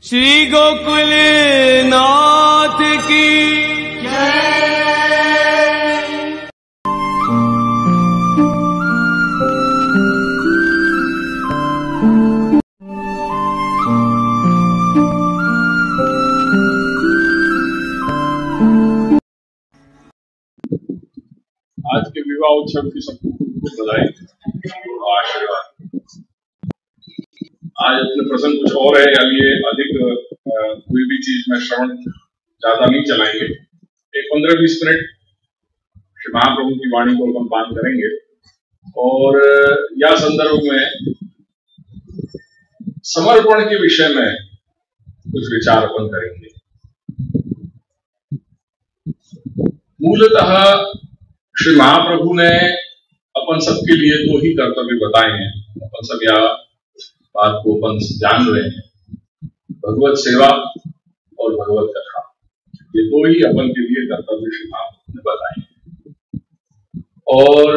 श्री गोकुल नाथ की आज के विवाह उत्सव की सबको बधाई और आशीर्वाद। आज अपने प्रसंग कुछ और है, ये अधिक कोई भी चीज में श्रवण ज्यादा नहीं चलाएंगे। एक 15-20 मिनट श्री महाप्रभु की वाणी को अपन पान करेंगे और यह संदर्भ में समर्पण के विषय में कुछ विचार अपन करेंगे। मूलतः श्री महाप्रभु ने अपन सबके लिए दो ही कर्तव्य बताए हैं। अपन सब यह बात को अपन जान रहे हैं, भगवत सेवा और भगवत कथा, ये दो ही अपन के लिए कर्तव्य श्री महाप्रभु ने बताए हैं। और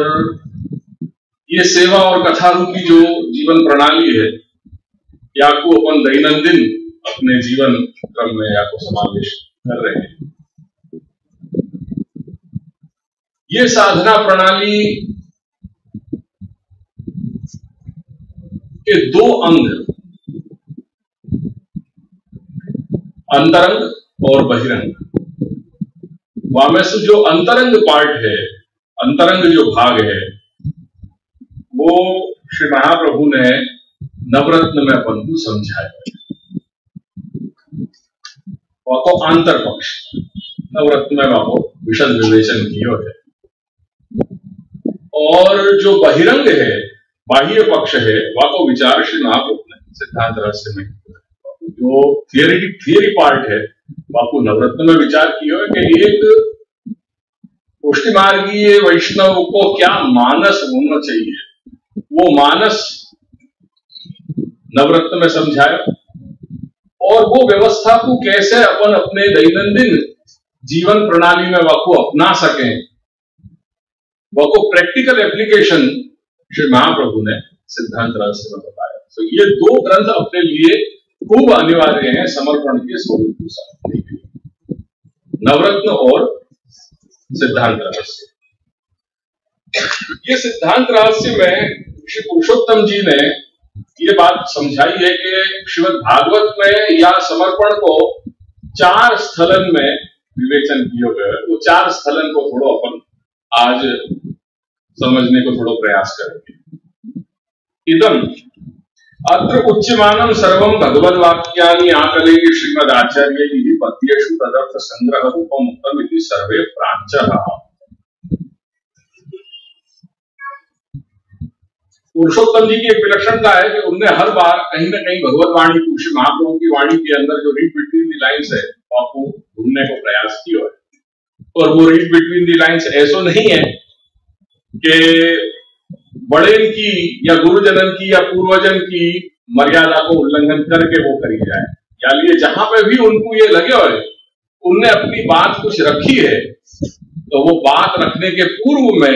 ये सेवा और कथा रूपी जो जीवन प्रणाली है, या को अपन दैनंदिन अपने जीवन क्रम में या को समावेश कर रहे हैं। ये साधना प्रणाली के दो अंग, अंतरंग और बहिरंग। वामेसु जो अंतरंग पार्ट है, अंतरंग जो भाग है, वो श्री महाप्रभु ने नवरत्न में अपन को समझाया। वो आंतर पक्ष नवरत्न में वो विशद विवेचन किया है। और जो बहिरंग है, बाह्य पक्ष है, वह को विचार श्री महाप्रभु ने सिद्धांत रहस्य में, जो थियरी पार्ट है, वह को नवरत्न में विचार किया है कि एक पुष्टिमार्गीय वैष्णव को क्या मानस होना चाहिए, वो मानस नवरत्न में समझाया। और वो व्यवस्था को कैसे अपन अपने दैनंदिन जीवन प्रणाली में वह को अपना सकें, वह को प्रैक्टिकल एप्लीकेशन श्री महाप्रभु ने सिद्धांत रहस्य में बताया। तो ये दो ग्रंथ अपने लिए खूब अनिवार्य हैं समर्पण के स्वरूप को समझने के लिए, नवरत्न और सिद्धांत रहस्य। ये सिद्धांत रहस्य में श्री पुरुषोत्तम जी ने ये बात समझाई है कि श्रीमद् भागवत में या समर्पण को 4 स्थलन में विवेचन किया गया है। वो 4 स्थलन को थोड़ा अपन आज समझने को थोड़ा प्रयास करेंगे। इदम अत्र उच्यमानं सर्वं भगवद वाक्यानि आकलय्य श्रीमद् आचार्य विधि पद्येषु तदर्थ संग्रह रूपम उत्तम इति सर्वे प्राच्यः। पुरुषोत्तम जी की एक विलक्षणता है कि उनने हर बार कहीं ना कहीं भगवत वाणी को, श्री महाप्रभु की वाणी के अंदर जो रीड बिटवीन द लाइन्स है, आपको ढूंढने को प्रयास किया है। और वो रीड बिटवीन द लाइन्स ऐसा नहीं है कि बड़े की या गुरुजनन की या पूर्वजन की मर्यादा को उल्लंघन करके वो करी जाए, या लिए जहां पे भी उनको ये लगे हो उनने अपनी बात कुछ रखी है, तो वो बात रखने के पूर्व में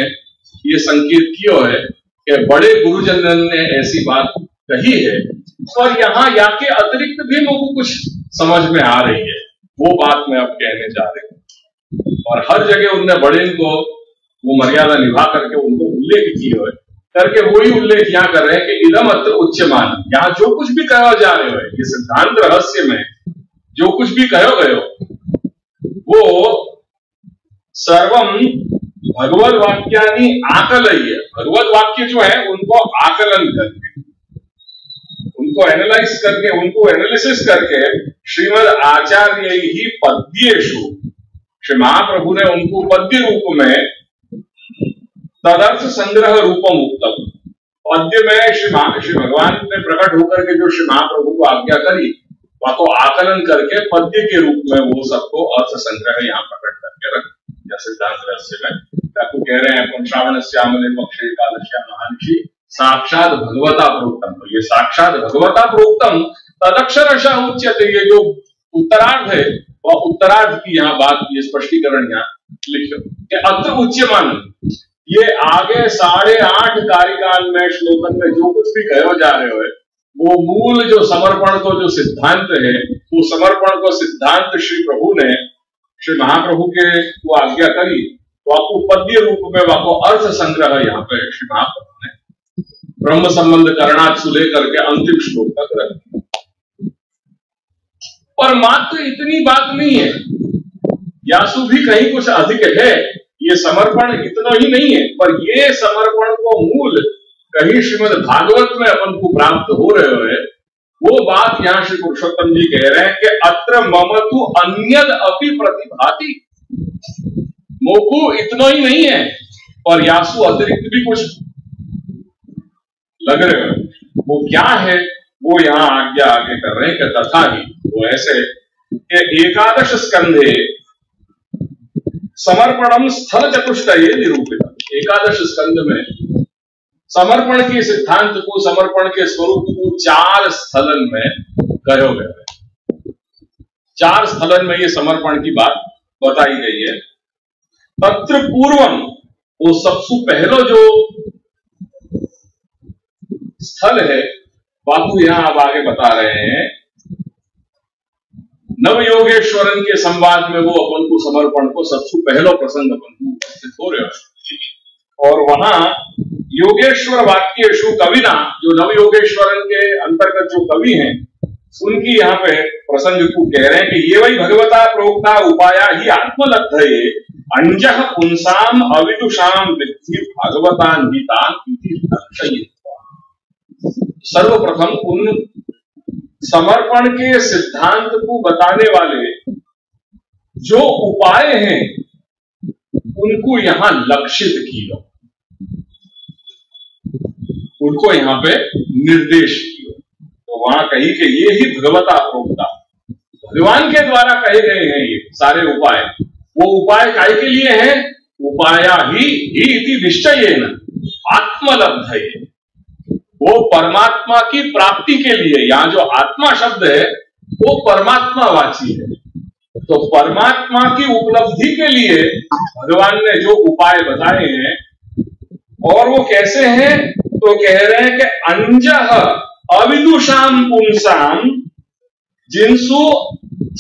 ये संकेत किया है कि बड़े गुरुजनन ने ऐसी बात कही है और यहाँ या के अतिरिक्त भी लोगों कुछ समझ में आ रही है, वो बात मैं अब कहने जा रही हूँ। और हर जगह उनने बड़े को वो मर्यादा निभा करके उनको उल्लेख किया है, करके वही उल्लेख यहाँ कर रहे हैं कि इदम अत्र उच्यमान, यहाँ जो कुछ भी कहा जा रहे हो, ये सिद्धांत रहस्य में जो कुछ भी कहो गए हो, वो सर्वम भगवद वाक्यानि आकलय्य, भगवत वाक्य जो है उनको आकलन करके, उनको एनालाइज करके, उनको एनालिसिस करके श्रीमद् आचार्य ही पद्येषु, श्री महाप्रभु ने उनको पद्य रूप में तदर्थ संग्रह रूपम उत्तम, पद्य में श्री भगवान ने प्रकट होकर के जो श्री महाप्रभु को आज्ञा करी, वह को आकलन करके पद्य के रूप में वो सबको अर्थ संग्रह यहाँ प्रकट करके रख दिया सिद्धांत रहस्य में। आपको कह रहे हैं अपन श्रावण श्यामले पक्षे एकादश्या महानिषि साक्षात भगवता प्रोक्तम, तो ये साक्षात भगवता प्रोक्तम तदक्षरशः उच्यते, ये जो उत्तरार्ध है वह उत्तरार्ध की यहाँ बात, ये स्पष्टीकरण यहाँ लिखो कि अत्र उच्यमान, ये आगे 8.5 कारिकाल में श्लोकन में जो कुछ भी कहो जा रहे हो, वो मूल जो समर्पण को जो सिद्धांत है वो समर्पण को सिद्धांत श्री प्रभु ने श्री महाप्रभु के वो आज्ञा करी, तो आपको पद्य रूप में आपको अर्थ संग्रह यहाँ पे श्री महाप्रभु ने ब्रह्म संबंध करणात् से लेकर के अंतिम श्लोक तक रख दिया। पर मात्र इतनी बात नहीं है, यासु भी कहीं कुछ अधिक है। ये समर्पण इतना ही नहीं है, पर ये समर्पण को मूल कहीं श्रीमद् भागवत में अपन को प्राप्त हो रहे है। वो बात यहाँ श्री पुरुषोत्तम जी कह रहे हैं कि अत्र मम तु अन्यद अपि प्रतिभाति। मोकु इतना ही नहीं है, और यासु अतिरिक्त भी कुछ लग रहे हो। वो क्या है, वो यहाँ आज्ञा आगे कर रहे हैं कि तथा ही वो ऐसे कि एकादश स्कंधे समर्पणम स्थल चतुष्टये निरूपित। एकादश स्कंध में समर्पण के सिद्धांत को, समर्पण के स्वरूप को 4 स्थलन में कहो गया है। 4 स्थलन में ये समर्पण की बात बताई गई है। तत्र पूर्वम, वो सबसे पहला जो स्थल है, बापू यहां अब आगे बता रहे हैं। नवयोगेश्वरन के संवाद में वो अपन को समर्पण को सबसे पहला प्रसंग अपन को उपस्थित हो रहे हैं। और वहां योगेश्वर वाक्येषु कविना, जो नवयोगेश्वरन के अंतर्गत जो कवि हैं, उनकी यहाँ पे प्रसंग को कह रहे हैं कि ये वही भगवता प्रोक्ता उपाया ही आत्मलब्धये अंजः पुंसाम अविदुषाम विद्धि भागवता निहितान। सर्वप्रथम उन समर्पण के सिद्धांत को बताने वाले जो उपाय हैं उनको यहां लक्षित किया, उनको यहां पे निर्देश किया। तो वहां कही कि ये ही भगवता प्रोक्ता, भगवान के द्वारा कहे गए हैं ये सारे उपाय। वो उपाय काय के लिए हैं? उपाया ही इति निश्चयेन आत्मलब्धये, वो परमात्मा की प्राप्ति के लिए। यहां जो आत्मा शब्द है वो परमात्मा वाची है। तो परमात्मा की उपलब्धि के लिए भगवान ने जो उपाय बताए हैं, और वो कैसे हैं? तो कह रहे हैं कि अंजः अविदुषाम पुंसाम, जिनसु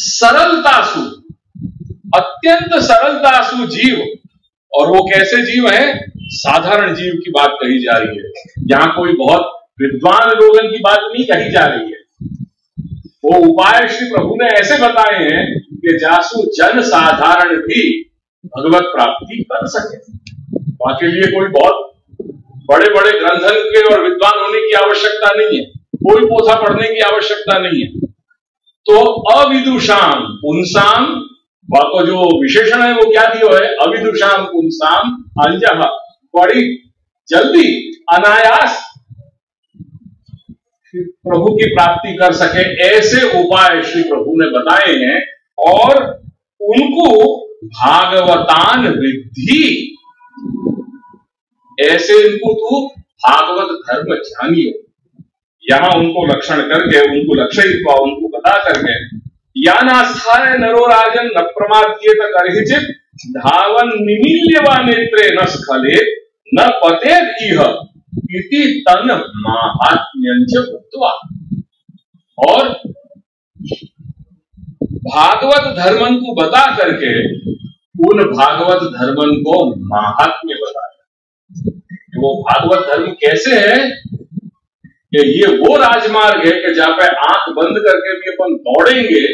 सरलतासु, अत्यंत सरलतासु जीव। और वो कैसे जीव है? साधारण जीव की बात कही जा रही है। यहां कोई बहुत विद्वान लोगों की बात नहीं कही जा रही है। वो उपाय श्री प्रभु ने ऐसे बताए हैं कि जासु जन साधारण भी भगवत प्राप्ति कर सके। बाकी लिए कोई बहुत बड़े बड़े ग्रंथन के और विद्वान होने की आवश्यकता नहीं है, कोई पोथा पढ़ने की आवश्यकता नहीं है। तो अविदुषाम पुंसाम, को जो विशेषण है वो क्या दियो है? अविदुषाम पुंसाम अंजः, बड़ी जल्दी अनायास प्रभु की प्राप्ति कर सके, ऐसे उपाय श्री प्रभु ने बताए हैं। और उनको भागवतान विद्धि, ऐसे इनको तो भागवत धर्म जानियो। यहां उनको लक्षण करके, उनको लक्षयित्वा, उनको बता करके, यानास्थाय नरो राजन न प्रमाद्येत करहिचित धावन निमील्य वा नेत्रे न स्खले न पतेत इह इति तन माहात्म्यंच उक्त्वा। और भागवत धर्मन को बता करके उन भागवत धर्मन को माहात्म्य बताया। वो भागवत धर्म कैसे है कि ये वो राजमार्ग है कि जहां पे आंख बंद करके भी अपन दौड़ेंगे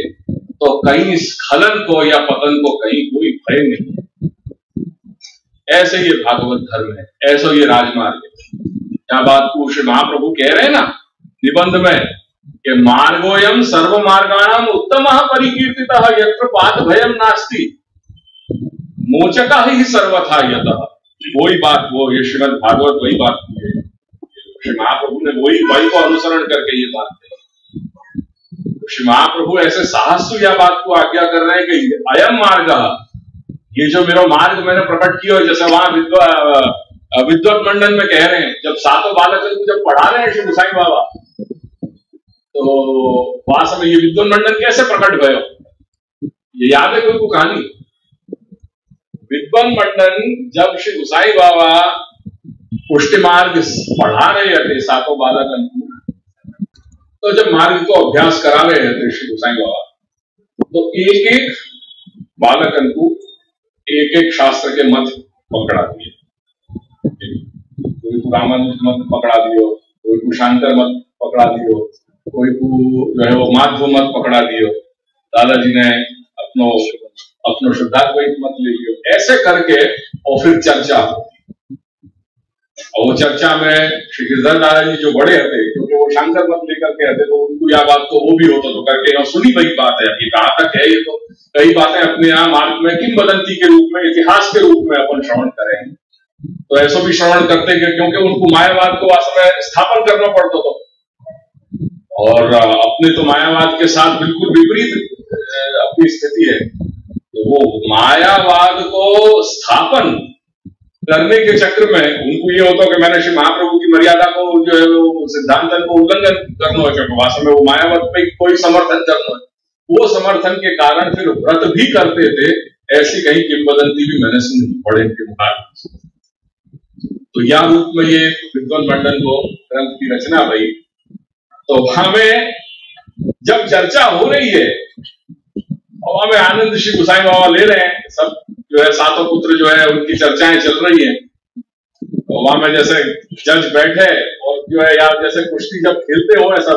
तो कहीं स्खलन को या पतन को कहीं कोई भय नहीं। ऐसे ये भागवत धर्म है, ऐसा ये राजमार्ग है। क्या बात को श्री महाप्रभु कह रहे हैं ना निबंध में कि मार्गोयम सर्व मार्गाणाम उत्तमः परिकीर्तितः यत्र पाद भयम नास्ति मोचकः ही सर्वथा यतः। वही बात, वो ये श्रीमद् भागवत वही बात की है। श्री महाप्रभु ने वही को अनुसरण करके ये बात कही। श्री महाप्रभु ऐसे साहस यह बात को आज्ञा कर रहे हैं कि अयम मार्ग, ये जो मेरा मार्ग मैंने प्रकट किया है, जैसे वहां विद्वत मंडन में कह रहे हैं, जब सातों बालकों को जब पढ़ा रहे हैं श्री गोसाई बाबा, तो वहां समय ये विद्वत मंडन कैसे प्रकट गए, ये याद है कोई को कहानी? विद्वत मंडन जब श्री गोसाई बाबा पुष्टि मार्ग पढ़ा रहे थे सातों बालकों को, तो जब मार्ग को अभ्यास करा रहे थे श्री गोसाई बाबा, तो एक एक बालकन को एक एक शास्त्र के मत पकड़ा दिए। कोई को रामानुज मत पकड़ा दियो, कोई को शांकर मत पकड़ा दियो, कोई को जो है वो माध्व मत पकड़ा दियो, दादाजी ने अपनो शुद्धाद्वैत मत ले लियो। ऐसे करके और फिर चर्चा होती, और वो चर्चा में श्री गिरधर दादाजी जो बड़े थे, क्योंकि वो शंकर मत लेकर के आते, तो उनको यह बात तो वो भी होता तो करके और सुनी वही बात है। अभी कहाँ तक है ये, तो कई बातें अपने यहाँ मार्ग में किंवदंती के रूप में, इतिहास के रूप में अपन श्रवण करें, तो ऐसा भी श्रवण करते हैं, क्योंकि उनको मायावाद को वास्तव में स्थापन करना पड़ता था, और अपने तो मायावाद के साथ बिल्कुल विपरीत अपनी स्थिति है। तो वो मायावाद को स्थापन करने के चक्र में उनको ये होता कि मैंने श्री महाप्रभु की मर्यादा को जो है वो सिद्धांतन को उल्लंघन करना है, क्योंकि वास्तव में वो मायावाद पे कोई समर्थन करना है। वो समर्थन के कारण फिर व्रत भी करते थे, ऐसी कहीं किंवदंती भी मैंने सुनी बड़े के मुकाबले। तो या रूप में ये विद्वान मंडल को ग्रंथ की रचना भई, तो हमें जब चर्चा हो रही है और हमें आनंद श्री गोसाई बाबा ले रहे हैं, सब जो है सातों पुत्र जो है उनकी चर्चाएं चल रही है, तो वहां में जैसे जज बैठे और जो है यार जैसे कुश्ती जब खेलते हो ऐसा,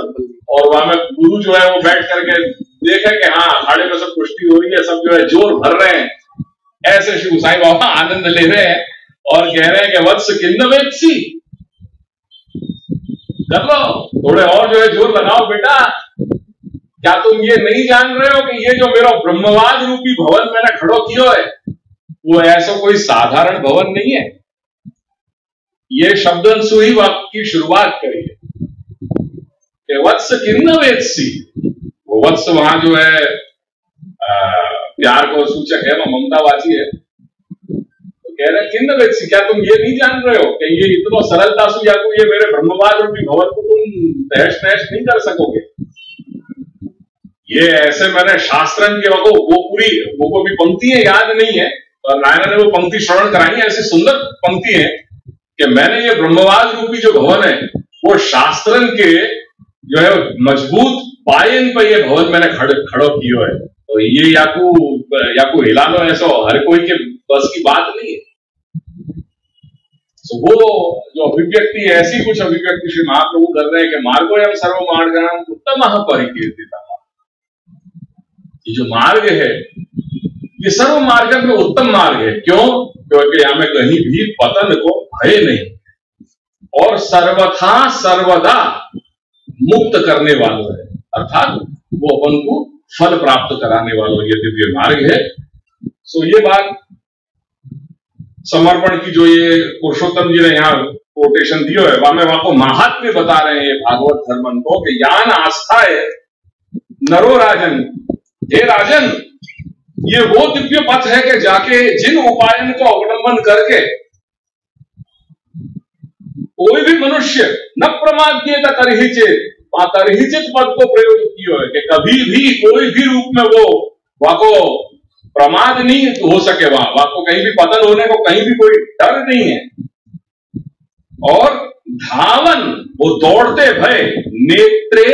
और वहां में गुरु जो है वो बैठ करके देखे कि हाँ अखाड़े में सब कुश्ती हो रही है, सब जो है जोर भर रहे हैं, ऐसे श्री गोसाई बाबा आनंद ले रहे हैं और कह रहे हैं कि वत्स किन्नवेत्सी, कर लो थोड़े और जो है जोर लगाओ बेटा। क्या तुम ये नहीं जान रहे हो कि ये जो मेरा ब्रह्मवाद रूपी भवन मैंने खड़ो किया है, वो ऐसा कोई साधारण भवन नहीं है। ये शब्दंशु ही वाक्य की शुरुआत करी है कि वत्स किन्नवेत्सी, वो वत्स वहां जो है प्यार को सूचक है, ममतावाची है। तो कह रहे किन्नवेत्सी, क्या तुम ये नहीं जान रहे हो कि ये इतना सरलता से या को ये मेरे ब्रह्मवाद रूपी भवन को तुम तहस नहस नहीं कर सकोगे। ये ऐसे मैंने शास्त्रन के वो पूरी वो भी पंक्तियां याद नहीं है, और नारायण ने वो पंक्ति श्रवण कराई है, ऐसी सुंदर पंक्ति है कि मैंने ये ब्रह्मवाद रूपी जो भवन है वो शास्त्रन के जो है मजबूत पायन पर ये भवन मैंने खड़ो किया है। तो ये याकू हिला लो ऐसा हर कोई के बस की बात नहीं है। तो वो जो अभिव्यक्ति ऐसी कुछ अभिव्यक्ति श्री महाप्रभु कर रहे हैं कि मार्गोयम सर्व मार्गाणाम उत्तमः परिकीर्तितः। ये जो मार्ग है ये सर्व मार्ग में उत्तम मार्ग है। क्यों? क्योंकि यहां में कहीं भी पतन को भय नहीं और सर्वथा सर्वदा मुक्त करने वालों है, अर्थात वो अपन को फल प्राप्त कराने वालों ये दिव्य मार्ग है। सो ये बात समर्पण की जो ये पुरुषोत्तम जी ने यहाँ कोटेशन दियो है, वहां को महात्म्य बता रहे हैं भागवत धर्मन को कि यान आस्था है नरो राजन, हे राजन ये वो दिव्य पथ है कि जाके जिन उपायन को अवलंबन करके कोई भी मनुष्य न प्रमाद्येत तरहिचित पद को प्रयोग किया है कि कभी भी कोई भी रूप में वो वाको प्रमाद नहीं हो सके, वहां को कहीं भी पतन होने को कहीं भी कोई डर नहीं है। और धावन वो दौड़ते भय नेत्रे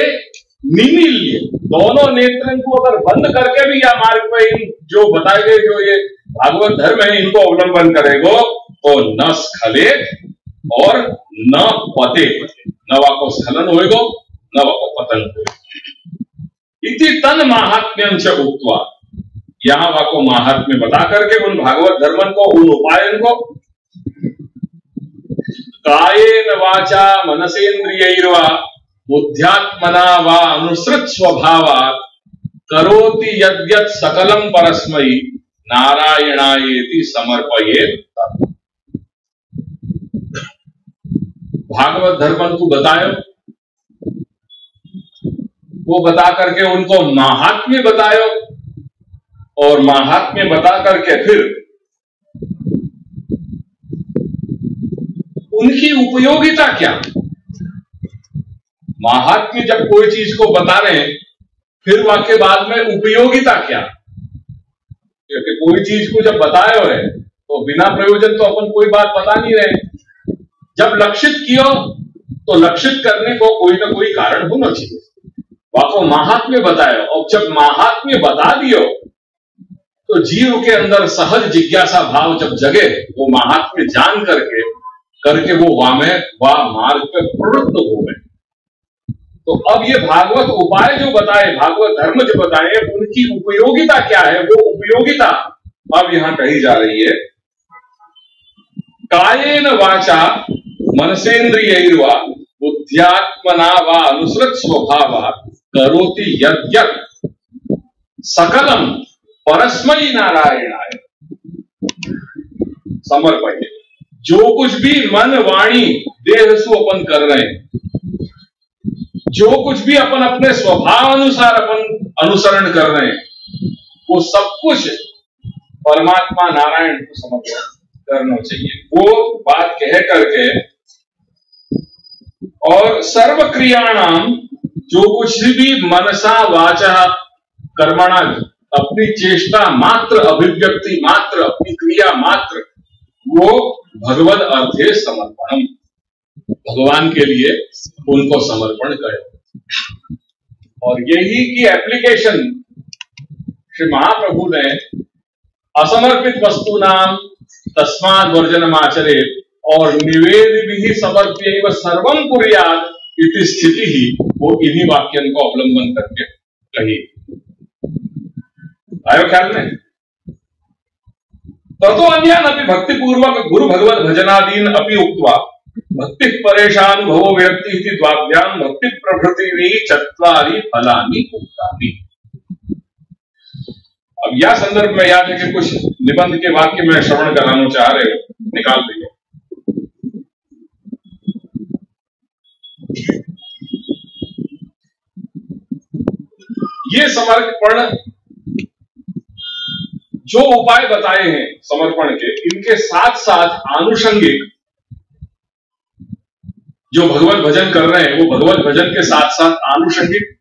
निमील्य, दोनों नेत्रों को अगर बंद करके भी या मार्ग में इन जो बताए गए जो ये भागवत धर्म है इनको अवलंबन करेगो तो न स्खलेत और न पते, न वाको स्खलन होएगो न वाको पतन होएगो। इति तन महात्म्यं च उक्त्वा, यहां वाको महात्म्य बता करके उन भागवत धर्मन को उन उपायन को कायेन वाचा मनसेन्द्रियैर्वा बुद्ध्यात्मना वा अनुसृत स्वभावात् करोति यद्यत् सकलम परस्मै नारायणायेति समर्पयेत्। भागवत धर्मन को बतायो, वो बता करके उनको महात्म्य बतायो और महात्म्य बता करके फिर उनकी उपयोगिता क्या। महात्म्य जब कोई चीज को बता रहे हैं फिर वाक्य बाद में उपयोगिता क्या, क्योंकि कोई चीज को जब बताए हो है तो बिना प्रयोजन तो अपन कोई बात बता नहीं रहे। जब लक्षित किया तो लक्षित करने को कोई ना कोई कारण होना चाहिए। वाको महात्म्य बतायो, और जब महात्म्य बता दियो तो जीव के अंदर सहज जिज्ञासा भाव जब जगे, वो महात्म्य जान करके वो मार्ग पे प्रवृत्त हो गए। तो अब ये भागवत उपाय जो बताए, भागवत धर्म जो बताए, उनकी उपयोगिता क्या है, वो उपयोगिता अब यहां कही जा रही है। कायेन वाचा मनसेन्द्रियैर्वा बुद्ध्यात्मना वा अनुसृत स्वभावा करोति यद्यत् सकलम परस्मै नारायणाय समर्पये। जो कुछ भी मन वाणी देह सु अपन कर रहे हैं, जो कुछ भी अपन अपने स्वभाव अनुसार अपन अनुसरण कर रहे हैं, वो सब कुछ परमात्मा नारायण को समर्पण करना चाहिए। वो बात कह करके और सर्व क्रियाणाम, जो कुछ भी मनसा वाचा कर्मणा, अपनी चेष्टा मात्र, अभिव्यक्ति मात्र, अपनी क्रिया मात्र, वो भगवद अर्थे समर्पणम, भगवान के लिए उनको समर्पण करें। और यही की एप्लीकेशन श्री महाप्रभु ने असमर्पित वस्तु नाम तस्माद् वर्जनम आचरेत् और निवेद भी समर्प्य सर्वम कुर्यात् इति स्थिति ही वो इन्हीं वाक्यों को अवलंबन करके कही। आयो ख्याल में? ततो अन्यान अपि भक्ति पूर्वक गुरु भगवत भजनादीन अपि उक्त्वा भक्ति परेशानुभवो व्यक्ति इति द्वाभ्याम भक्ति प्रभृति चत्वारि फलानि उक्तानि। अब यह संदर्भ में याद है कि कुछ निबंध के वाक्य में श्रवण कराना चाह रहे हो, निकाल दिए। ये समर्पण जो उपाय बताए हैं समर्पण के, इनके साथ साथ आनुषंगिक जो भगवत भजन कर रहे हैं, वो भगवत भजन के साथ साथ आनुषंगिक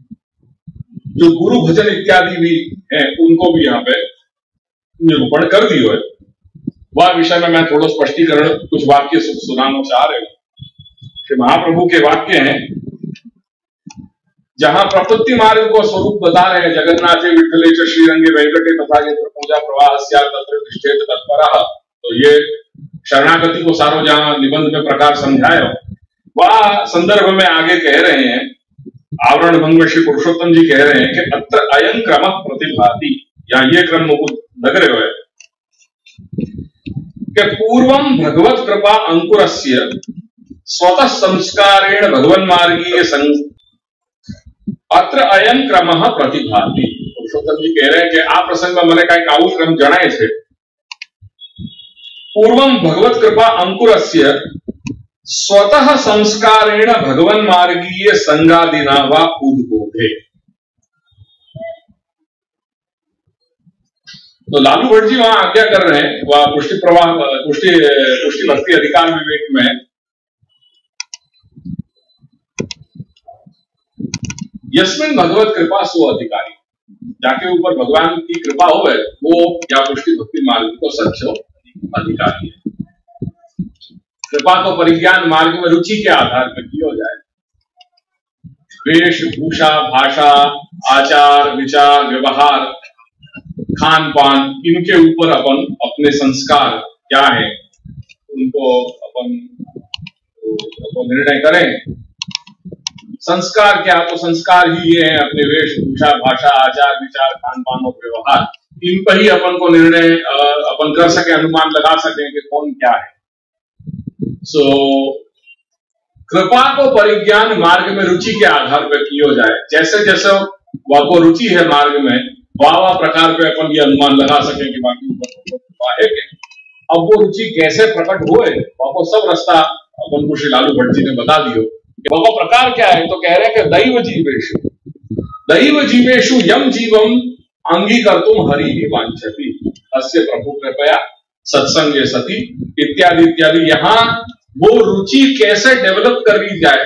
जो गुरु भजन इत्यादि भी हैं, उनको भी यहां पे निरूपण कर दियो है। वह विषय में मैं थोड़ा स्पष्टीकरण कुछ वाक्य सुनाना चाह रहे हूं कि महाप्रभु के वाक्य हैं जहां प्रपत्ति मार्ग को स्वरूप बता रहे हैं। जगन्नाथे विठ्ठले च श्रीरंगे वेंकटे तथा यत्र पूजा प्रवाह स्यात् तत्र तिष्ठेत तत्परः। तो ये शरणागति को सारो जहां निबंध में प्रकार समझाया, वह संदर्भ में आगे कह रहे हैं, आवरण भंग में श्री पुरुषोत्तम जी कह रहे हैं कि अत्र अयं क्रमः प्रतिभाति, या ये क्रम लग रहे हो कि पूर्वम भगवत कृपा अंकुरस्य स्वतः संस्कारेण भगवन्मार्गीय अत्र अयं क्रमः प्रतिभाति। पुरुषोत्तम जी कह रहे हैं कि आ प्रसंग में મને કઈક આવું ક્રમ જણાય છે। पूर्वम भगवत कृपा अंकुरस्य स्वतः संस्कारेण भगवन्मार्गीय संगादिना वा उद्बोधे। तो लालू भट्ट जी वहां आज्ञा कर रहे हैं, वह पुष्टि प्रवाह पुष्टि भक्ति अधिकार विवेक में यस्मिन भगवत कृपा सो अधिकारी, जाके ऊपर भगवान की कृपा हो वो या पुष्टि भक्ति मार्ग को सच्चो अधिकारी है। कृपा तो परिज्ञान मार्ग में रुचि के आधार पर की हो जाए। वेशभूषा, भाषा, आचार विचार, व्यवहार, खान पान, इनके ऊपर अपन अपने संस्कार क्या है उनको अपन निर्णय करें। संस्कार क्या, तो संस्कार ही ये है अपने वेशभूषा, भाषा, आचार विचार, खान पान और व्यवहार, इन पर ही अपन को निर्णय अपन कर सके, अनुमान लगा सके कि कौन क्या है। सो कृपा को परिज्ञान मार्ग में रुचि के आधार पर की हो जाए। जैसे जैसे वह को रुचि है मार्ग में, वाह प्रकार पे अपन ये अनुमान लगा सके कि बाकी कृपा है कि अब वो रुचि कैसे प्रकट हुए, वह को सब रास्ता अपन को श्री लालू भट्ट जी ने बता दियो। वह प्रकार क्या है, तो कह रहे हैं कि दैव जीवेषु यम जीवम अंगीकर्तुम हरि ही वांछति अस्य प्रभु कृपया सत्संगे सती इत्यादि इत्यादि। यहाँ वो रुचि कैसे डेवलप कर ली जाए,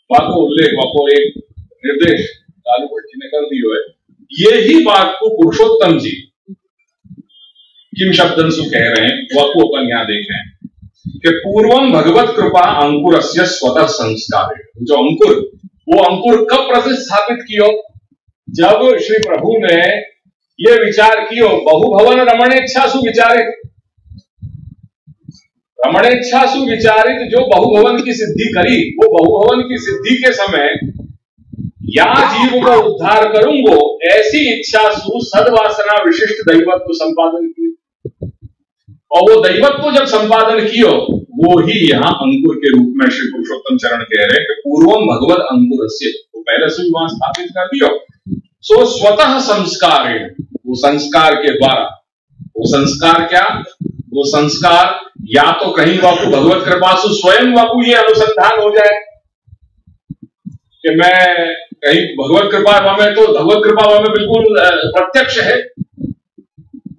वह को उल्लेख, वह को एक निर्देश लालू भट्ट जी ने कर दियो है। ये ही बात को पुरुषोत्तम जी किम शब्दंसु कह रहे हैं, वह को अपन यहां देख रहे हैं कि पूर्वम भगवत कृपा अंकुरस्य स्वतः संस्कार। जो अंकुर वो अंकुर कब प्रतिस्थापित कियो? जब श्री प्रभु ने ये विचार कियो, बहुभवन रमणेच्छासु विचारित, रमणेच्छासु विचारित जो बहुभवन की सिद्धि करी, वो बहुभवन की सिद्धि के समय या जीव को उद्धार करूंगो ऐसी इच्छासु सद्वासना विशिष्ट दैवत्व संपादन किए। और वो दैवत्व जब संपादन कियो, वो ही यहाँ अंकुर के रूप में श्री पुरुषोत्तम चरण कह रहे हैं कि पूर्वम भगवत अंकुरस्य, तो पहले से वहां स्थापित कर दियो। सो स्वतः संस्कार, वो संस्कार के द्वारा, वो संस्कार क्या? वो संस्कार या तो कहीं वाकु भगवत कृपा से स्वयं वाकु ये अनुसंधान हो जाए कि मैं कहीं भगवत कृपा में, तो भगवत कृपा में बिल्कुल प्रत्यक्ष है,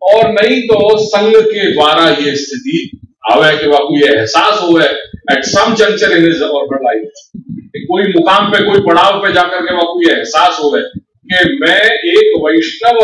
और नहीं तो संग के द्वारा ये स्थिति आवे कि वाकु ये एहसास हो at some juncture in his orbit life, कोई मुकाम पे, कोई पड़ाव पे जाकर के वाकु ये एहसास हो कि मैं एक वैष्णव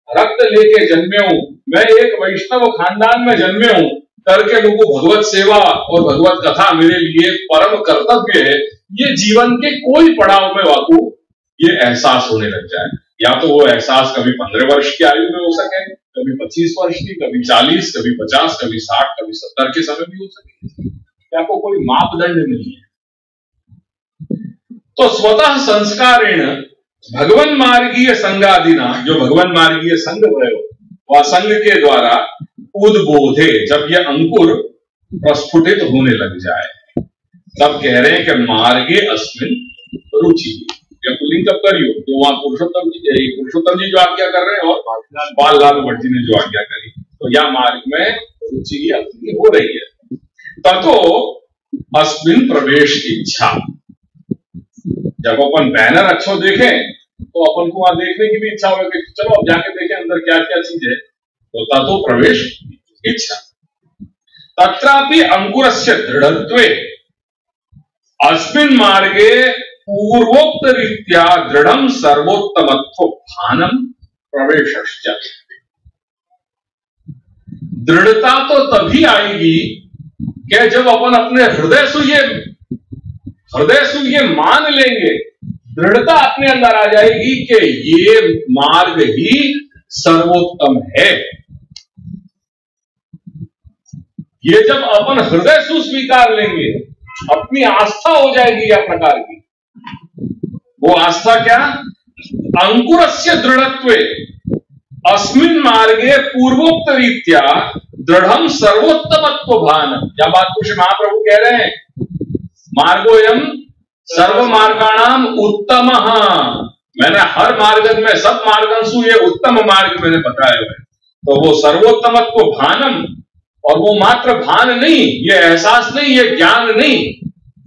रक्त लेके जन्मे हूं, मैं एक वैष्णव खानदान में जन्मे हूं, करके लोगों भगवत सेवा और भगवत कथा मेरे लिए परम कर्तव्य है, ये जीवन के कोई पड़ाव में वाकु ये एहसास होने लग जाए। या तो वो एहसास कभी 15 वर्ष की आयु में हो सके, कभी 25 वर्ष की, कभी 40, कभी 50, कभी 60, कभी 70 के समय भी हो सके, या कोई मापदंड नहीं है। तो स्वतः संस्कारेण भगवन मार्गीय संगादिना, जो भगवन मार्गीय संग भयो, वह संग के द्वारा उद्बोधे, जब ये अंकुर प्रस्फुटित होने लग जाए, तब कह रहे हैं कि मार्गे अस्मिन रुचि, या पुल्लिंग कब करियो, तो वहां पुरुषोत्तम जी जो आज्ञा कर रहे हैं और बाल लाल भट्ट जी ने जो आज्ञा करी, तो यह मार्ग में रुचि अपनी हो रही है। ततो अस्मिन प्रवेश की इच्छा, जब अपन बैनर अच्छो देखें तो अपन को वहां देखने की भी इच्छा हो कि चलो अब जाके देखें अंदर क्या क्या चीज है, तो ततो प्रवेश इच्छा। तत्रापि अंकुरस्य दृढ़त्वे अस्मिन् मार्गे पूर्वोक्त रीत्या दृढ़म सर्वोत्तमत्व भानम प्रवेशश्च। दृढ़ता तो तभी आएगी कि जब अपन अपने हृदय से ये मान लेंगे, दृढ़ता अपने अंदर आ जाएगी कि ये मार्ग ही सर्वोत्तम है। ये जब अपन हृदय से स्वीकार लेंगे, अपनी आस्था हो जाएगी या प्रकार की। वो आस्था क्या? अंकुरस्य दृढ़त्वे अस्मिन् मार्गे पूर्वोक्त रीत्या दृढ़म सर्वोत्तमत्व भान। क्या बात कुछ महाप्रभु कह रहे हैं? मार्गोयम सर्व मार्गाणाम उत्तम। मैंने हर मार्गन में, सब मार्गंसु ये उत्तम मार्ग मैंने बताया है। तो वो सर्वोत्तमत्व भानम, और वो मात्र भान नहीं, ये एहसास नहीं, ये ज्ञान नहीं,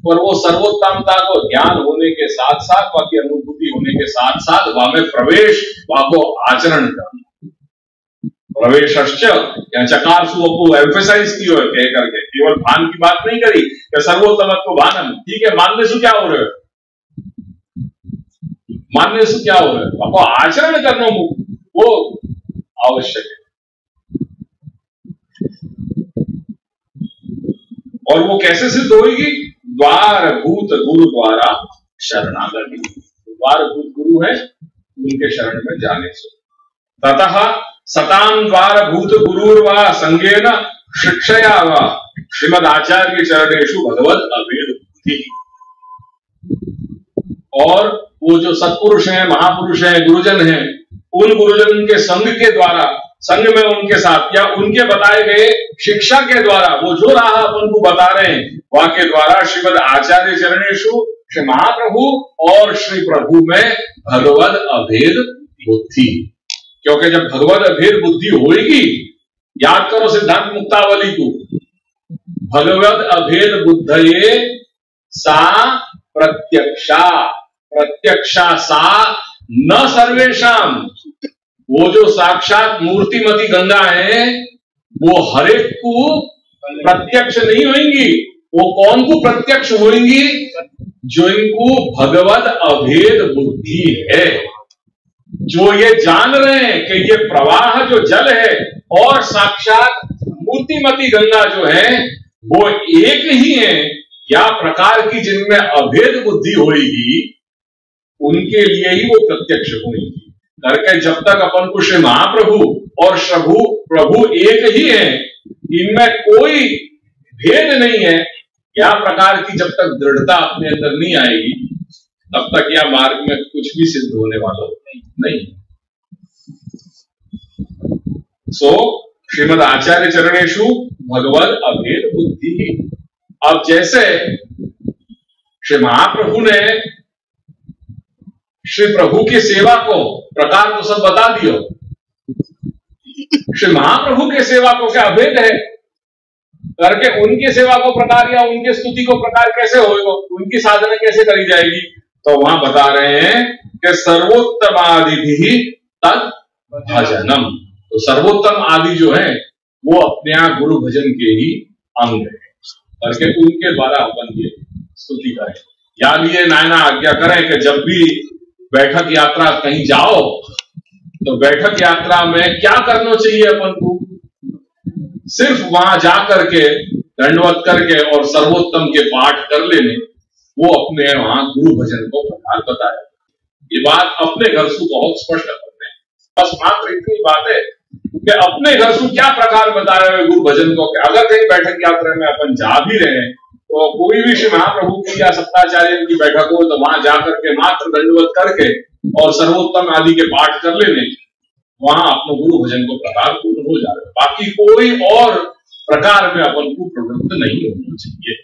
और वो सर्वोत्तमता को ज्ञान होने के साथ साथ, वह की अनुभूति होने के साथ साथ, वह में प्रवेश, वह को आचरण करना। प्रवेशश्च या चकार को एम्फेसाइज की हो कह करके, केवल भान की बात नहीं करी कि सर्वोत्तमत्व भानम। ठीक है, मानने से क्या हो रहे हो? मानने से क्या हो रहा है? आपको आचरण करना वो आवश्यक है। और वो कैसे सिद्ध होगी? द्वार भूत गुरु द्वारा शरणागति। द्वार भूत गुरु है, उनके शरण में जाने से। ततः सताम द्वार भूत गुरुर्वा संगेन शिक्षया वा श्रीमद आचार्य चरणेषु भगवत अभेद बुद्धि। और वो जो सत्पुरुष हैं, महापुरुष हैं, गुरुजन हैं, उन गुरुजन के संग के द्वारा, संग में उनके साथ या उनके बताए गए शिक्षा के द्वारा, वो जो राह अपन को बता रहे हैं, वहां के द्वारा श्रीमद आचार्य चरणेषु श्री महाप्रभु और श्री प्रभु में भगवद अभेद बुद्धि। क्योंकि जब भगवद अभेद बुद्धि होगी, याद करो सिद्धांत मुक्तावली को, भगवद अभेद बुद्धये सा प्रत्यक्षा, प्रत्यक्षा सा न सर्वेशम। वो जो साक्षात मूर्तिमती गंगा है, वो हरेक को प्रत्यक्ष नहीं होंगी। वो कौन को प्रत्यक्ष होंगी? जो इनको भगवद अभेद बुद्धि है, जो ये जान रहे हैं कि ये प्रवाह जो जल है और साक्षात मूर्तिमती गंगा जो है वो एक ही है, या प्रकार की जिनमें अभेद बुद्धि होगी, उनके लिए ही वो प्रत्यक्ष हुई करके, जब तक अपन को श्री महाप्रभु और प्रभु एक ही है, इनमें कोई भेद नहीं है, या प्रकार की जब तक दृढ़ता अपने अंदर नहीं आएगी, तब तक यह मार्ग में कुछ भी सिद्ध होने वाला नहीं। सो श्रीमद आचार्य चरणेषु भगवद अभेद बुद्धि। अब जैसे श्री महाप्रभु ने श्री प्रभु की सेवा को प्रकार तो सब बता दियो, श्री महाप्रभु के सेवा को क्या अभेद है करके उनकी सेवा को प्रकार या उनकी स्तुति को प्रकार कैसे होगा, उनकी साधना कैसे करी जाएगी, तो वहां बता रहे हैं कि सर्वोत्तम आदि भी तद भजनम। तो सर्वोत्तम आदि जो है वो अपने आप गुरु भजन के ही अंग है करके उनके द्वारा अपन ये स्तुति करें। या लिए नायना आज्ञा करें कि जब भी बैठक यात्रा कहीं जाओ तो बैठक यात्रा में क्या करना चाहिए अपन को, सिर्फ वहां जा करके दंडवत करके और सर्वोत्तम के पाठ कर लेने, वो अपने वहां गुरु भजन को प्रकार बताया। ये बात अपने घर से बहुत स्पष्ट करते हैं, बस मात्र इतनी बात है कि अपने घर से क्या प्रकार बता रहे हैं गुरु भजन को। अगर कहीं बैठक यात्रा में अपन जा भी रहे हैं तो कोई भी श्री महाप्रभु की या सप्ताचार्य की बैठक हो तो वहां जाकर के मात्र दंडवत करके और सर्वोत्तम आदि के पाठ कर लेने, वहां अपने गुरु भजन को प्रकार पूर्ण हो जा रहे। बाकी कोई और प्रकार में अपन को प्रवृत्त नहीं होना चाहिए,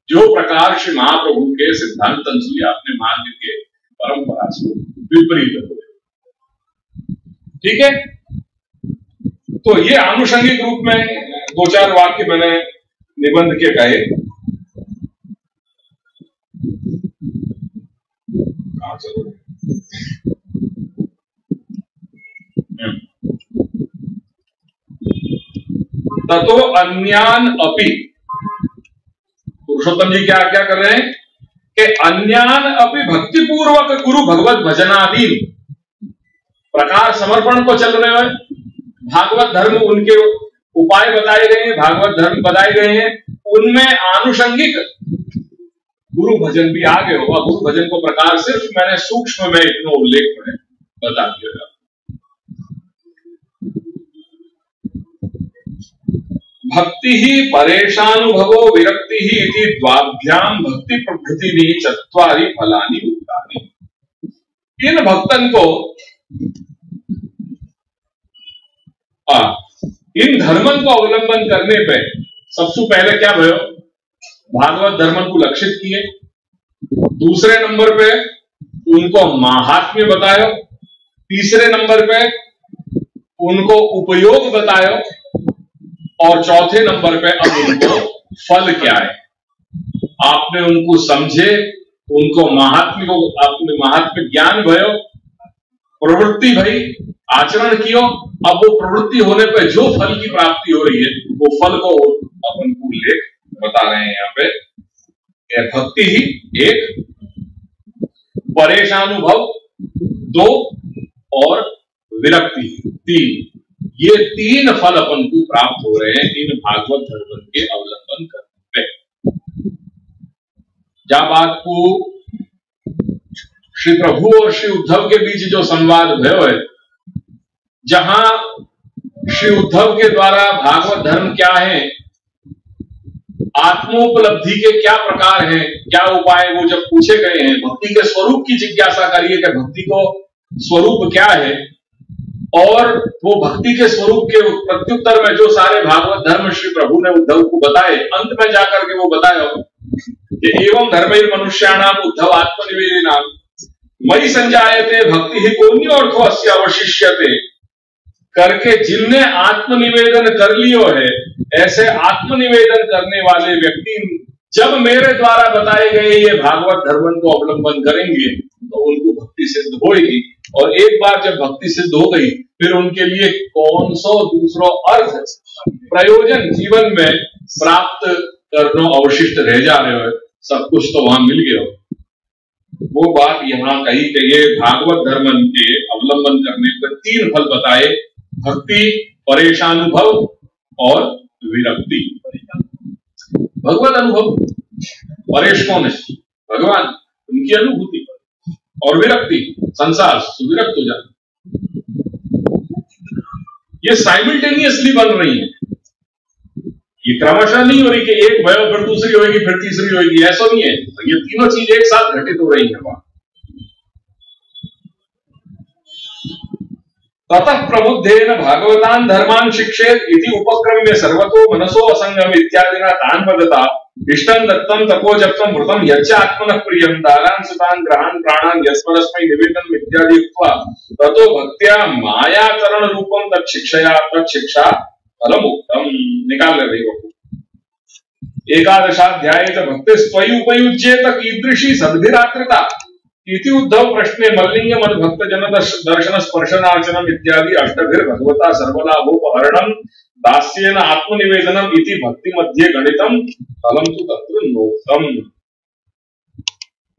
जो प्रकार श्री महाप्रभु के सिद्धांत अनुसार अपने मार्ग के परंपरा से विपरीत हो। ठीक है, तो ये आनुषंगिक रूप में दो चार वाक्य मैंने निबंध के कहे। ततो अन्यान अपि, पुरुषोत्तम जी क्या क्या कर रहे हैं कि अन्यान अपि भक्ति पूर्वक गुरु भगवत भजनादि प्रकार समर्पण को चल रहे हैं। भागवत धर्म उनके उपाय बताए गए हैं, भागवत धर्म बताए गए हैं, उनमें आनुषंगिक गुरु भजन भी आ गए होगा। गुरु भजन को प्रकार सिर्फ मैंने सूक्ष्म में इतना उल्लेख में बता दिया। भक्ति ही परेशानुभवो विरक्ति ही इति द्वाभ्याम भक्ति प्रभृति भी चत्वारि फलानि उक्तानि। इन भक्तन को इन धर्मन को अवलंबन करने पे सबसे पहले क्या भयो, भागवत धर्मन को लक्षित किए। दूसरे नंबर पे उनको महात्म्य बतायो। तीसरे नंबर पे उनको उपयोग बतायो। और चौथे नंबर पे अब उनको फल क्या है आपने उनको समझे, उनको महात्म्य को अपने महात्म्य ज्ञान भयो, प्रवृत्ति भई, आचरण कियो। अब वो प्रवृत्ति होने पे जो फल की प्राप्ति हो रही है वो फल को अपन को उल्लेख बता रहे हैं यहाँ पे। भक्ति ही एक, परेशानुभव दो और विरक्ति तीन, ये तीन फल अपन को प्राप्त हो रहे हैं इन भागवत धर्म के अवलंबन करने पे। जब आपको श्री प्रभु और श्री उद्धव के बीच जो संवाद भयो है, जहां श्री उद्धव के द्वारा भागवत धर्म क्या है, आत्मोपलब्धि के क्या प्रकार हैं, क्या उपाय, वो जब पूछे गए हैं, भक्ति के स्वरूप की जिज्ञासा करिए कि भक्ति को स्वरूप क्या है, और वो भक्ति के स्वरूप के प्रत्युत्तर में जो सारे भागवत धर्म श्री प्रभु ने उद्धव को बताए, अंत में जाकर के वो बताया कि एवं धर्मैर मनुष्याणाम उद्धव आत्मनिवेदनाम मयि संजायते भक्ति ही कोन्यो अर्थो अस्य अवशिष्यते करके, जिनने आत्मनिवेदन कर लियो है, ऐसे आत्मनिवेदन करने वाले व्यक्ति जब मेरे द्वारा बताए गए ये भागवत धर्म को अवलंबन करेंगे तो उनको भक्ति सिद्ध होगी। और एक बार जब भक्ति सिद्ध हो गई, फिर उनके लिए कौन सा दूसरा अर्थ प्रयोजन जीवन में प्राप्त करना अवशिष्ट रह जा रहे हो, सब कुछ तो वहां मिल गया। वो बात यहाँ कही कि ये भागवत धर्म के अवलंबन करने पर तीन फल बताए, भक्ति, परेशानुभव और विरक्ति। भगवत अनुभव, परेश कौन है? भगवान, उनकी अनुभूति, और विरक्ति, संसार सुविरक्त हो जाना, ये साइमल्टेनियसली बन रही है। ये क्रमशः नहीं हो रही कि एक भयो फिर दूसरी होगी फिर तीसरी होगी, ऐसा नहीं है। तो ये तीनों चीज एक साथ घटित हो रही है वहां। ततः प्रबुद्धेन भागवतान धर्मान शिक्षेत इति उपक्रम में सर्वतो मनसो असंगम इत्यादिना तान वदता इष्टं दत्तं तपो जप्तं व्रतं यच्च आत्मनः प्रियं दारान् सुतान् ग्रहान् प्राणान् यस्मरस्मै निवेदनम् इत्यादि उक्त्वा ततो भक्त्या मायाकरण रूपं तत्शिक्षा फलमुक्तम्। निकाल ले रही एकादशाध्याये च भक्तिस्त्वयि उपयुज्येत कीदृशी सद्भिरात्रिता इति उद्धव प्रश्ने मल्लिंग मद भक्त जन दर्शन स्पर्शनार्चनम इत्यादि अष्टभिर भगवता सर्वलाभोपहरणम दास्येन आत्मनिवेदनम इति भक्ति मध्ये गणितम फलम तु तत्र नोक्तम।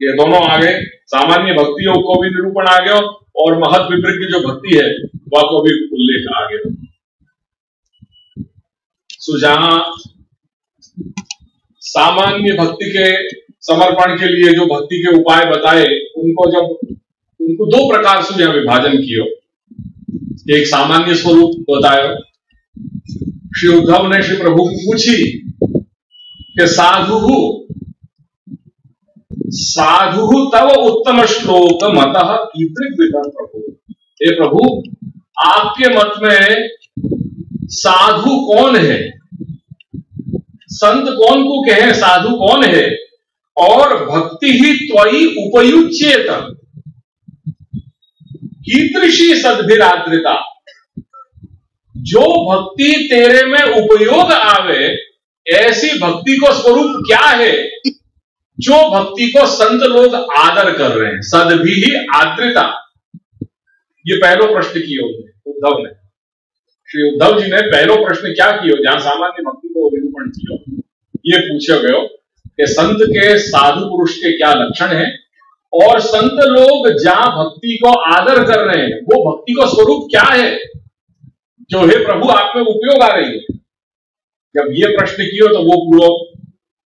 ये दोनों आ गए, सामान्य भक्ति योग को भी निरूपण आ गया और महत विपरीत की जो भक्ति है वह को भी उल्लेख आ गया। सो जहां सामान्य भक्ति के समर्पण के लिए जो भक्ति के उपाय बताए उनको दो प्रकार से यह विभाजन किया। एक सामान्य स्वरूप बताया, श्री उद्धव ने श्री प्रभु को पूछी कि साधु तव उत्तम श्लोक मतः कीदृक् विधः प्रभु। हे प्रभु, आपके मत में साधु कौन है, संत कौन को कहे, साधु कौन है, और भक्ति ही त्वयि उपयुज्येत कीदृशी सद्भिरात्रिता, जो भक्ति तेरे में उपयोग आवे ऐसी भक्ति को स्वरूप क्या है जो भक्ति को संत लोग आदर कर रहे हैं। सद्भि ही आद्रिता, ये पहलो प्रश्न किया उद्धव ने। श्री उद्धव जी ने पहलो प्रश्न क्या किया, जहां सामान्य भक्ति को निरूपण किया, ये पूछा गया कि संत के साधु पुरुष के क्या लक्षण हैं और संत लोग जहां भक्ति को आदर कर रहे हैं वो भक्ति को स्वरूप क्या है जो हे प्रभु आप में उपयोग आ रही है। जब ये प्रश्न किया तो वो पूरा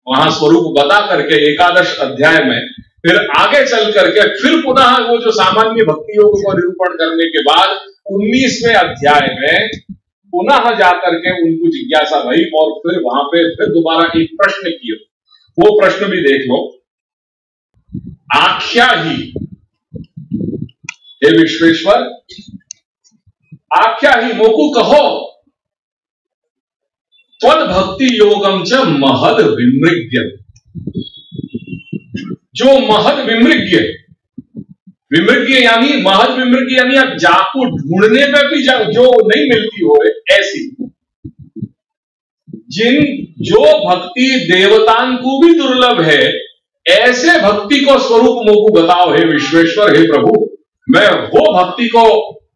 वहां स्वरूप बता करके एकादश अध्याय में फिर आगे चल करके फिर पुनः वो जो सामान्य भक्ति योग को निरूपण करने के बाद 19वें अध्याय में पुनः जाकर के उनको जिज्ञासा भई और फिर वहां पे फिर दोबारा एक प्रश्न किया। वो प्रश्न भी देख लो। आख्या ही, हे विश्वेश्वर, आख्या ही मोकू कहो त्वद भक्ति योगम च महद विमृग्य। जो महद विमृग्य, विमृग्य यानी महद विमृग्य यानी अब जाको ढूंढने पे भी जो नहीं मिलती हो ऐसी, जो भक्ति देवतान को भी दुर्लभ है, ऐसे भक्ति को स्वरूप मोकू बताओ हे विश्वेश्वर, हे प्रभु। मैं वो भक्ति को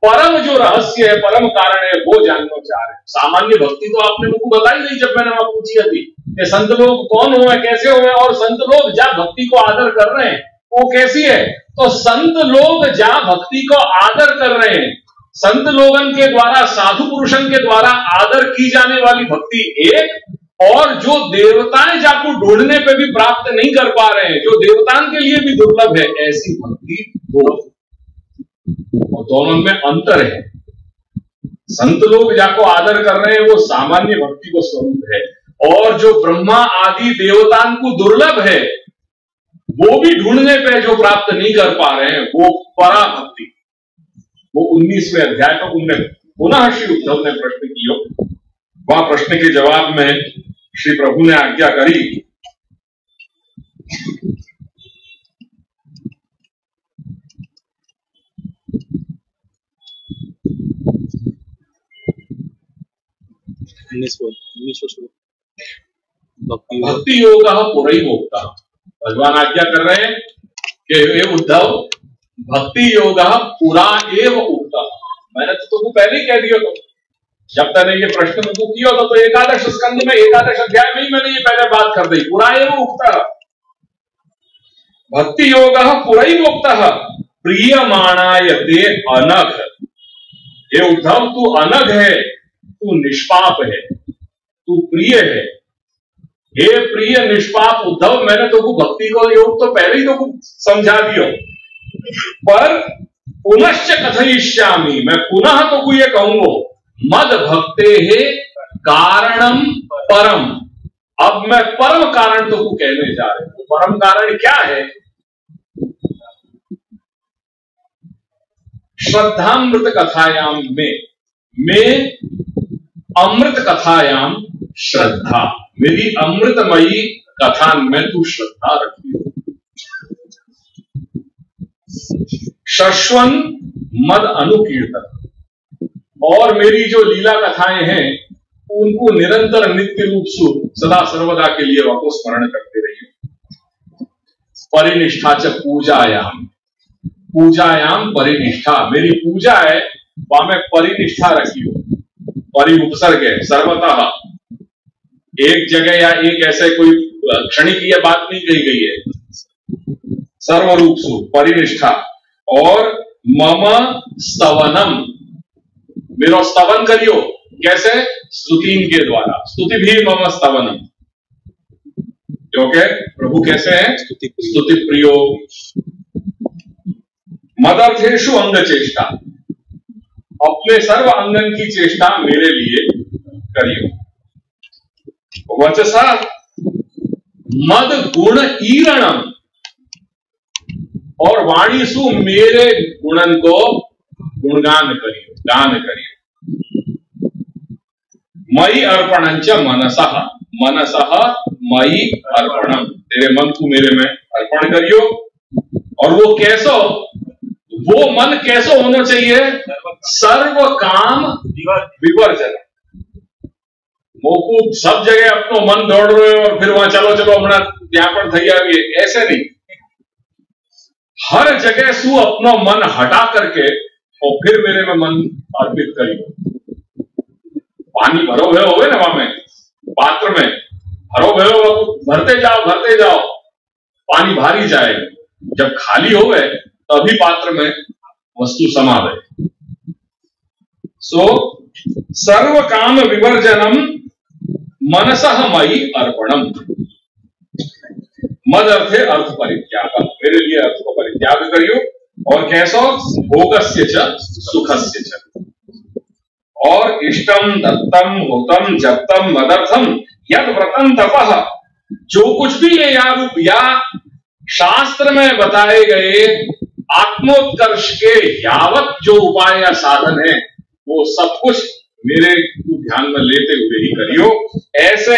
परम जो रहस्य है, परम कारण है, वो जानना चाह रहे हैं। सामान्य भक्ति तो आपने मुझको बताई नहीं जब मैंने वहां पूछी थी कि संत लोग कौन हुए, कैसे हुए, और संत लोग जहां भक्ति को आदर कर रहे हैं वो कैसी है। तो संत लोग जहां भक्ति को आदर कर रहे हैं, संत लोगन के द्वारा, साधु पुरुषन के द्वारा आदर की जाने वाली भक्ति एक, और जो देवताएं जाको ढूंढने पे भी प्राप्त नहीं कर पा रहे हैं, जो देवताओं के लिए भी दुर्लभ है, ऐसी भक्ति दो, और दोनों में अंतर है। संत लोग जाको आदर कर रहे हैं वो सामान्य भक्ति को स्वरूप है, और जो ब्रह्मा आदि देवताओं को दुर्लभ है वो भी ढूंढने पे जो प्राप्त नहीं कर पा रहे हैं वो परा भक्ति। वो 19वें अध्याय में उनने पुनः श्री उद्धव ने प्रश्न किया। वह प्रश्न के जवाब में श्री प्रभु ने आज्ञा करी भक्ति योग पुरई भोक्ता। भगवान आज्ञा कर रहे हैं कि हे उद्धव, भक्ति योग पुरा एव उक्ता। मैंने तो तुमको पहले ही कह दिया था, जब तूने ये प्रश्न मुझको किया था तो एकादश स्कंद में, एकादश अध्याय में ही मैंने ये पहले बात कर दी। पुरा एव उक्ता, भक्ति योग पुरैव उक्ता प्रियमाणायते अनघ। हे उद्धव, तू अनघ है, तू निष्पाप है, तू प्रिय है। हे प्रिय निष्पाप उद्धव, मैंने तो भक्ति को योग तो पहले ही तो समझा दियो पर पुनश्च कथयिष्यामि, मैं पुनः तो को ये कहूंगा, मद भक्ते है कारणम परम। अब मैं परम कारण तो को कहने जा रहे हूं। परम कारण क्या है? श्रद्धामृत कथायाम में अमृत कथायाम श्रद्धा, मेरी अमृतमयी कथा में तू श्रद्धा रखी हो। शश्वन मद अनुकीर्तन, और मेरी जो लीला कथाएं हैं उनको निरंतर नित्य रूप से सदा सर्वदा के लिए वाको स्मरण करते रहिए। परिनिष्ठा च पूजायाम, पूजायाम परिनिष्ठा, मेरी पूजा है वहां में परिनिष्ठा रखी हो। परि उपसर्ग है, सर्वतः एक जगह या एक ऐसे कोई क्षणिक यह बात नहीं कही गई है, सर्वरूप से परिनिष्ठा। और मम स्तवनम, मेरा स्तवन करियो, कैसे? स्तुतिन के द्वारा, स्तुति भी मम स्तवनम, क्योंकि प्रभु कैसे हैं? स्तुति प्रियो। मदर्थेषु अंग चेष्टा, अपने सर्व अंगन की चेष्टा मेरे लिए करियो। वचसा मद गुण ईरणम, और वाणी सु मेरे गुणन को गुणगान करियो, गान करियो। मई अर्पणंच मनसः, मनसः मई अर्पणम, तेरे मन को मेरे में अर्पण करियो। और वो कैसो? वो मन कैसो होना चाहिए? सर्व काम विवर्जन। मोकू सब जगह अपनो मन दौड़ रहे हो और फिर वहां चलो चलो अपना ज्ञापन थी आइए, ऐसे नहीं। हर जगह सु अपना मन हटा करके और फिर मेरे में मन अर्पित करियो। पानी भरो भे हो ना वहां में, पात्र में भरो भे हो, भरते जाओ, पानी भारी जाएगा। जब खाली हो गए तभी पात्र में वस्तु समावे। सो सर्व काम विवर्जनम मनसः मयि अर्पणम। मद अर्थे अर्थ परित्याग, मेरे लिए अर्थ को परित्याग करियो। और कैसो? भोगस्य च सुखस्य च, और इष्टम दत्तम होतम जप्तम मदर्थम यद व्रतम तपः, जो कुछ भी ये या शास्त्र में बताए गए आत्मोत्कर्ष के यावत जो उपाय या साधन है, वो सब कुछ मेरे को ध्यान में लेते हुए ही करियो। ऐसे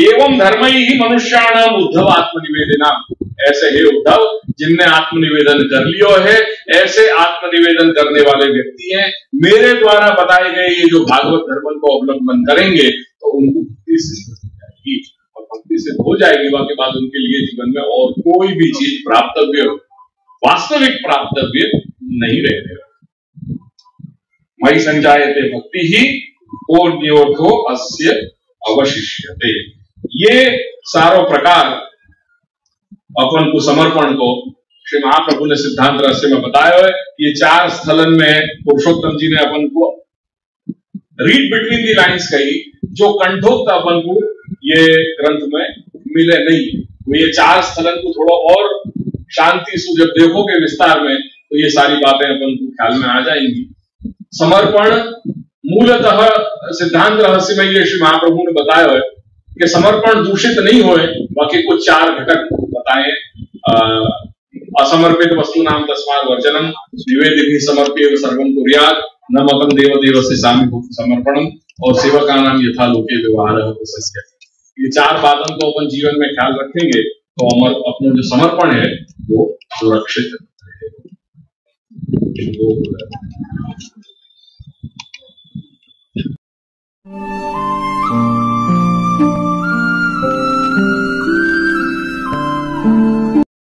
एवं धर्म ही मनुष्याणाम उद्धव आत्मनिवेदना, ऐसे हे उद्धव जिनने आत्मनिवेदन कर लियो है, ऐसे आत्मनिवेदन करने वाले व्यक्ति हैं। मेरे द्वारा बताए गए ये जो भागवत धर्म को अवलंबन करेंगे तो उनको भक्ति सिद्ध हो जाएगी, और भक्ति सिद्ध हो जाएगी वाके बाद उनके लिए जीवन में और कोई भी चीज प्राप्तव्य, वास्तविक प्राप्तव्य नहीं रहेगा। मयि संजायते भक्ति ही पुण्योर्थो अस्य अवशिष्यते। ये सारों प्रकार अपन को समर्पण को श्री महाप्रभु ने सिद्धांत रहस्य में बताया है। ये 4 स्थलन में पुरुषोत्तम जी ने अपन को रीड बिटवीन दी लाइंस कही, जो कंठोक्त अपन को ये ग्रंथ में मिले नहीं। ये 4 स्थलन को थोड़ा और शांति से जब देखोगे विस्तार में तो ये सारी बातें अपन को ख्याल में आ जाएंगी। समर्पण मूलतः सिद्धांत रहस्य में ये श्री महाप्रभु ने बताया है कि समर्पण दूषित नहीं होए, बाकी कुछ 4 घटक बताए। असमर्पित वस्तु नाम तस्मात् वर्जनम, निवेद्य भी समर्प्य सर्वम कुर्यात्, न मतं देव से सामीभूत समर्पणम, और सेवका नाम यथा लोके व्यवहार। ये 4 बातों को अपन जीवन में ख्याल रखेंगे तो अपना जो समर्पण है वो सुरक्षित है।